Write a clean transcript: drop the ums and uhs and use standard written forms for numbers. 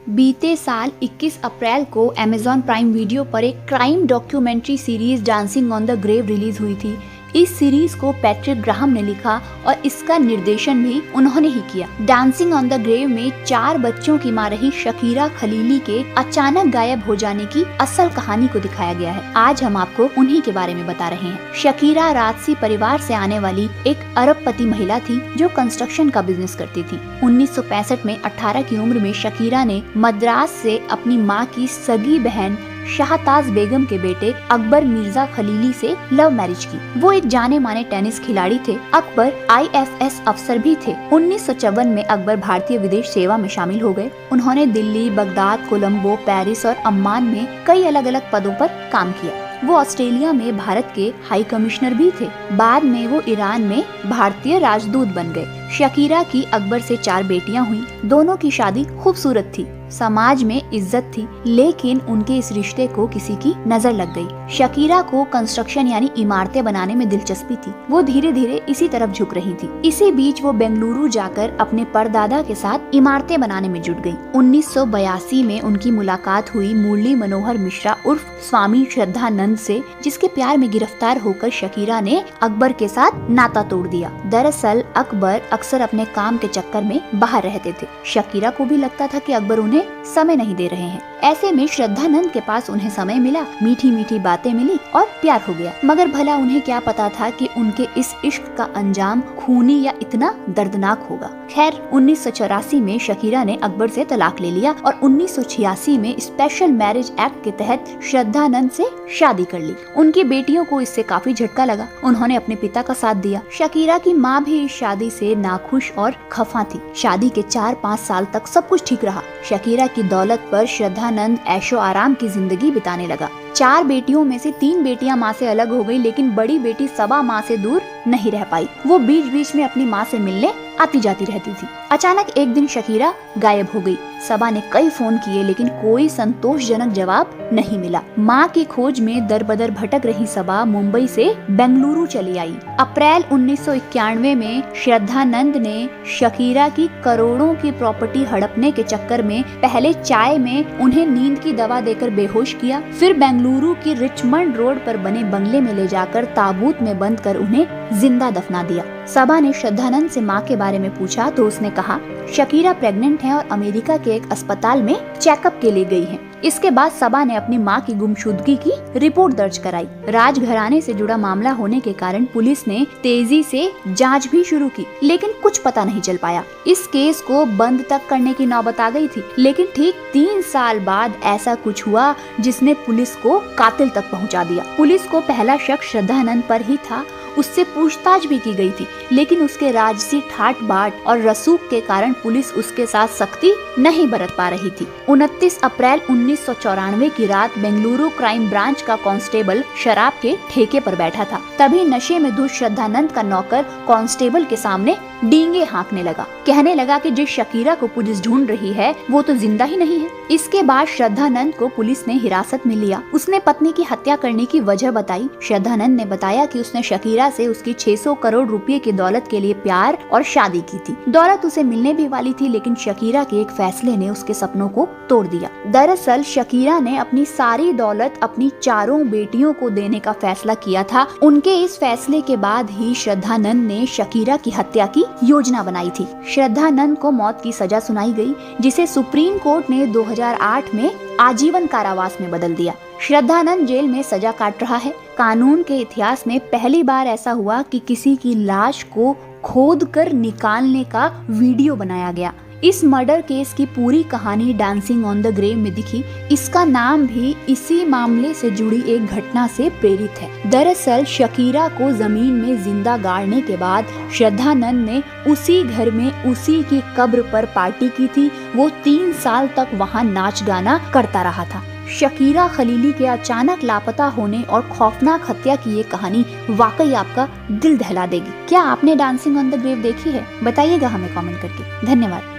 बीते साल 21 अप्रैल को अमेज़न प्राइम वीडियो पर एक crime documentary series Dancing on the Grave release हुई थी। इस सीरीज को पैट्रिक ग्राहम ने लिखा और इसका निर्देशन भी उन्होंने ही किया। डांसिंग ऑन द ग्रेव में 4 बच्चों की मां रही शकीरा खलीली के अचानक गायब हो जाने की असल कहानी को दिखाया गया है। आज हम आपको उन्हीं के बारे में बता रहे हैं। शकीरा राजसी परिवार से आने वाली एक अरबपति महिला थी जो कंस्ट्रक्शन का बिजनेस करती थी। 1965 में 18 की उम्र में शकीरा ने मद्रास से अपनी मां की सगी बहन शाहताज बेगम के बेटे अकबर मिर्जा खलीली से लव मैरिज की। वो एक जाने माने टेनिस खिलाड़ी थे। अकबर IFS अफसर भी थे। 1954 में अकबर भारतीय विदेश सेवा में शामिल हो गए। उन्होंने दिल्ली, बगदाद, कोलंबो, पेरिस और अम्मान में कई अलग अलग पदों पर काम किया। वो ऑस्ट्रेलिया में भारत के हाई कमिश्नर भी थे। बाद में वो ईरान में भारतीय राजदूत बन गए। शकीरा की अकबर से 4 बेटियां हुई। दोनों की शादी खूबसूरत थी, समाज में इज्जत थी, लेकिन उनके इस रिश्ते को किसी की नजर लग गई। शकीरा को कंस्ट्रक्शन यानी इमारतें बनाने में दिलचस्पी थी। वो धीरे धीरे इसी तरफ झुक रही थी। इसी बीच वो बेंगलुरु जाकर अपने परदादा के साथ इमारतें बनाने में जुट गई। 1982 में उनकी मुलाकात हुई मुरली मनोहर मिश्रा उर्फ स्वामी श्रद्धानंद से, जिसके प्यार में गिरफ्तार होकर शकीरा ने अकबर के साथ नाता तोड़ दिया। दरअसल अकबर अक्सर अपने काम के चक्कर में बाहर रहते थे। शकीरा को भी लगता था कि अकबर उन्हें समय नहीं दे रहे हैं। ऐसे में श्रद्धानंद के पास उन्हें समय मिला, मीठी मीठी बातें मिली और प्यार हो गया। मगर भला उन्हें क्या पता था कि उनके इस इश्क का अंजाम खूनी या इतना दर्दनाक होगा। खैर 1984 में शकीरा ने अकबर से तलाक ले लिया और 1986 में स्पेशल मैरिज एक्ट के तहत श्रद्धानंद से शादी कर ली। उनकी बेटियों को इससे काफी झटका लगा। उन्होंने अपने पिता का साथ दिया। शकीरा की माँ भी इस शादी से नाखुश और खफा थी। शादी के 4-5 साल तक सब कुछ ठीक रहा। शकीरा की दौलत पर श्रद्धानंद ऐशो आराम की जिंदगी बिताने लगा। 4 बेटियों में से 3 बेटियां माँ से अलग हो गई, लेकिन बड़ी बेटी सबा माँ से दूर नहीं रह पाई। वो बीच बीच में अपनी माँ से मिलने आती जाती रहती थी। अचानक एक दिन शकीरा गायब हो गई। सबा ने कई फोन किए, लेकिन कोई संतोषजनक जवाब नहीं मिला। माँ की खोज में दरबदर भटक रही सबा मुंबई से बेंगलुरु चली आई। अप्रैल 1991 में श्रद्धानंद ने शकीरा की करोड़ों की प्रॉपर्टी हड़पने के चक्कर में पहले चाय में उन्हें नींद की दवा देकर बेहोश किया, फिर बेंगलुरु की रिचमंड रोड पर बने बंगले में ले जाकर ताबूत में बंद कर उन्हें जिंदा दफना दिया। सबा ने श्रद्धानंद से माँ के बारे में पूछा तो उसने कहा शकीरा प्रेग्नेंट है और अमेरिका के एक अस्पताल में चेकअप के लिए गई है। इसके बाद सबा ने अपनी माँ की गुमशुदगी की रिपोर्ट दर्ज कराई। राजघराने से जुड़ा मामला होने के कारण पुलिस ने तेजी से जांच भी शुरू की, लेकिन कुछ पता नहीं चल पाया। इस केस को बंद तक करने की नौबत आ गई थी, लेकिन ठीक 3 साल बाद ऐसा कुछ हुआ जिसने पुलिस को कातिल तक पहुँचा दिया। पुलिस को पहला शक श्रद्धानंद पर ही था। उससे पूछताछ भी की गई थी, लेकिन उसके राजसी ठाट बाट और रसूख के कारण पुलिस उसके साथ सख्ती नहीं बरत पा रही थी। 29 अप्रैल 1994 की रात बेंगलुरु क्राइम ब्रांच का कांस्टेबल शराब के ठेके पर बैठा था। तभी नशे में धुत श्रद्धानंद का नौकर कांस्टेबल के सामने डींगे हाँकने लगा। कहने लगा कि जिस शकीरा को पुलिस ढूंढ रही है वो तो जिंदा ही नहीं है। इसके बाद श्रद्धानंद को पुलिस ने हिरासत में लिया। उसने पत्नी की हत्या करने की वजह बताई। श्रद्धानंद ने बताया कि उसने शकीरा से उसकी 600 करोड़ रुपए की दौलत के लिए प्यार और शादी की थी। दौलत उसे मिलने भी वाली थी, लेकिन शकीरा के एक फैसले ने उसके सपनों को तोड़ दिया। दरअसल शकीरा ने अपनी सारी दौलत अपनी 4 बेटियों को देने का फैसला किया था। उनके इस फैसले के बाद ही श्रद्धानंद ने शकीरा की हत्या की योजना बनाई थी। श्रद्धानंद को मौत की सजा सुनाई गई, जिसे सुप्रीम कोर्ट ने 2008 में आजीवन कारावास में बदल दिया। श्रद्धानंद जेल में सजा काट रहा है। कानून के इतिहास में पहली बार ऐसा हुआ कि किसी की लाश को खोद कर निकालने का वीडियो बनाया गया। इस मर्डर केस की पूरी कहानी डांसिंग ऑन द ग्रेव में दिखी। इसका नाम भी इसी मामले से जुड़ी एक घटना से प्रेरित है। दरअसल शकीरा को जमीन में जिंदा गाड़ने के बाद श्रद्धानंद ने उसी घर में उसी की कब्र पर पार्टी की थी। वो 3 साल तक वहाँ नाच गाना करता रहा था। शकीरा खलीली के अचानक लापता होने और खौफनाक हत्या की ये कहानी वाकई आपका दिल दहला देगी। क्या आपने डांसिंग ऑन द ग्रेव देखी है? बताइएगा हमें कमेंट करके। धन्यवाद।